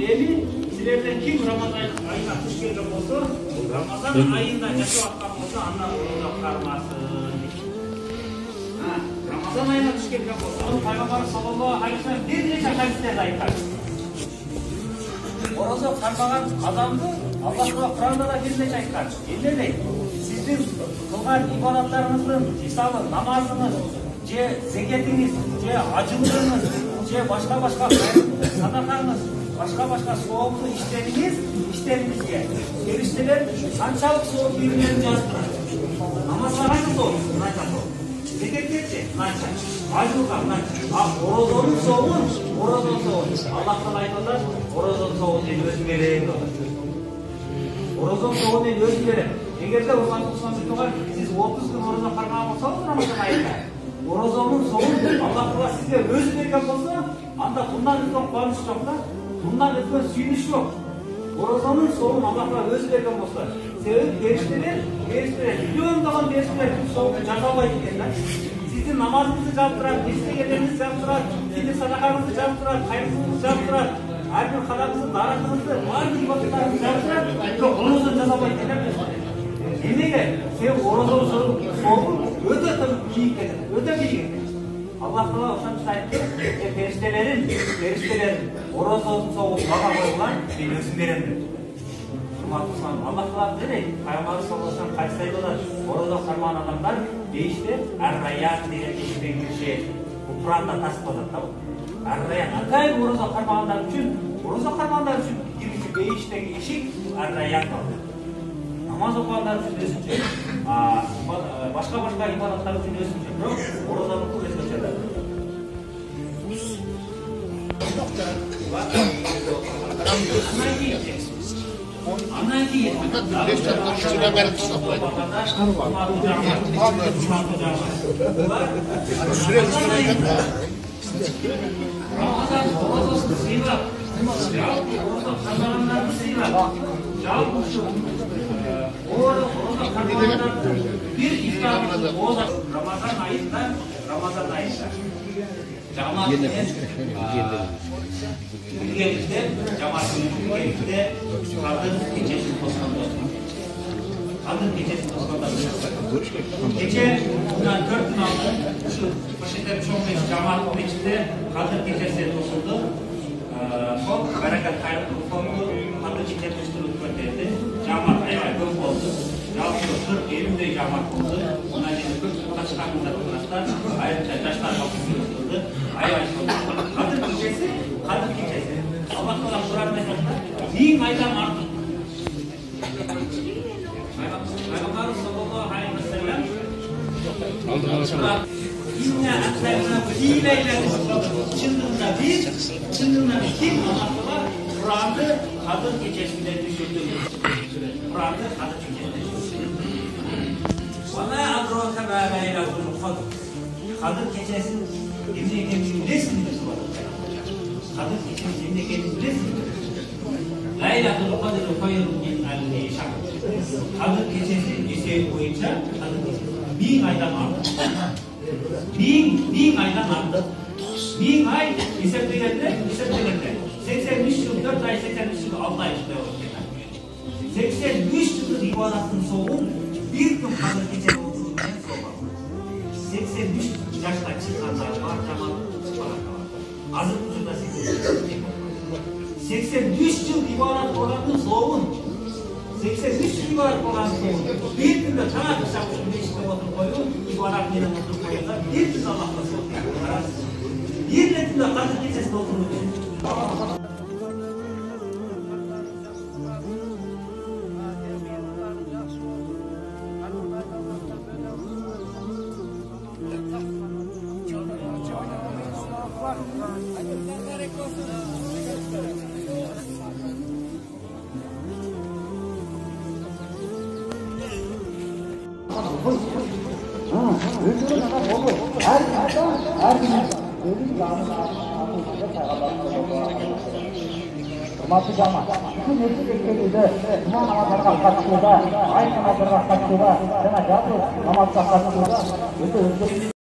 Эми силерден ким Рамазан айына туш келген болсо, Рамазан айында жашап аткан болсо, андан оозо кармасын. Рамазан айына туш келген болсо, Пайгамбар саллаллаху алейхи ва саллям бир нече хадистерде айткан. Оозо кармаган адамды Аллах Кур'анда да бир нече айткан. Эмне дейт? Сиздин кылган ибадаттарыңыздын мисалы намазыңыз, же зекетиңиз, же ажылыгыңыз, же башка садакаңыз, башка сооптуу иштериңизге периштелер канчалык сооп берилгенин жазып турат. Намазга канча сооп, мынанча сооп. Зекетке мынанча, ажылга мынанча. Орозонун сообун, Аллах Таала айтып атат, орозонун сообун мен өзүм берем деп атат. Орозонун сообун мен өзүм берем. Эгерде урматтуу мусулмандар, сиз 30 күн орозо кармаган болсоңуз Рамазан айында, орозонун сообун Аллах Таала сизге өзү берген болсо, анда bundan өткөн кубаныч жок да, bundan өткөн сүйүнүч жок. Орозонун сообун Аллах Таала өзү берген болсо, себеби периштелер, миллиондогон периштелер сообун жазалбайт экен да. Сиздин намазыңызды жазып турат, эстегендериңизди жазып турат, сиздин садакаңызды жазып турат, кайрымдуулугуңузду жазып турат, ар бир кадамыңызды, дарактыңызды, баардык ибадаттарыңызды жазып турат, бирок орозо жазалбайт экен да. Эмнеге? Себеби орозонун сообун өтө бийик экен, өтө бийик экен. Аллах Таала ошончо айтты, периштелер орозонун сообун бага койгула, мен өзүм берем деп. Аллах Таала дейт, Пайгамбар саллаллаху алейхи ва саллям кайсы айтып атат, орозо кармаган адамдар бейиште ар-райян деген эшиктен киришет. Бул Кур'анда тасып атат да. Ар-райян атайын орозо кармагандар үчүн кирүүчү бейиштеги эшик ар-райян болот. Намаз окугандар үчүн өзүнчө, башка ибадаттар үчүн өзүнчө, бирок орозонун өзгөчө да. Андан кийин Рамазан орозосун сыйлап, орозо кармагандарды сыйлап, жалпы bir iftarımızı Ramazan ayında birlikte cemaatimizde kadın gecesini toslandı. Gece bundan 4 gün aldı. Şu poşetler çok cemaatin içinde kadın gecesi tosundu. O bereket kaynaklı fondu kadın gecesi tutuldu. Cemaat ayağa göm oldu. Жалпы 40-50 жамаат болду. Мына жерде көп качкандар турганда, айрымча жаштар катышты. Аябай кадыр кечеси. Аллах Таала Кур'анда айтат, 1000 айдан артык. Пайгамбар саллаллаху алейхи ва саллям Инна аксарна филайла чындыгында ким Аллах Таала Кур'анды кадыр кечесинде түшүрдү. Кур'анды кадыр кечесинде Vana adroka ma laylatul qadr. Qadr kechasi kimga ekanini bilasizmi deb so'radi. Qadr kechasi kimga ekanini bilasizmi? Laylatul qadr khayrun min alfi shahr. Qadr kechasi esa bo'yicha qadr kechasi 1000 aydan ortiq. 1000 aydan ortiq. 1000 ay hisoblanganda 83 yil 4 ay 83 yil 6 ay shunday bo'lib ketadi. 83 yillik ibodatning so'g'in bir gün kadar gece otururken soba. 83 yaşta çıkanlar var, cemaat çıkanlar var. Azık ucunda 83 yıl ibadet olanın soğun. 83 yıl ibadet olanın soğun. Bir günde çanak kışakmışın beşikte oturup koyun, ibadet yine oturup koyunlar. Bir gün Allah'la soğun. Bir netinde kadar gecesinde otururken. Hormatly jamaat, bütün erkeklerinde cuma namazlarına katılışında, ay namazlarına katılışında, және жалпы намазға қатысуға өте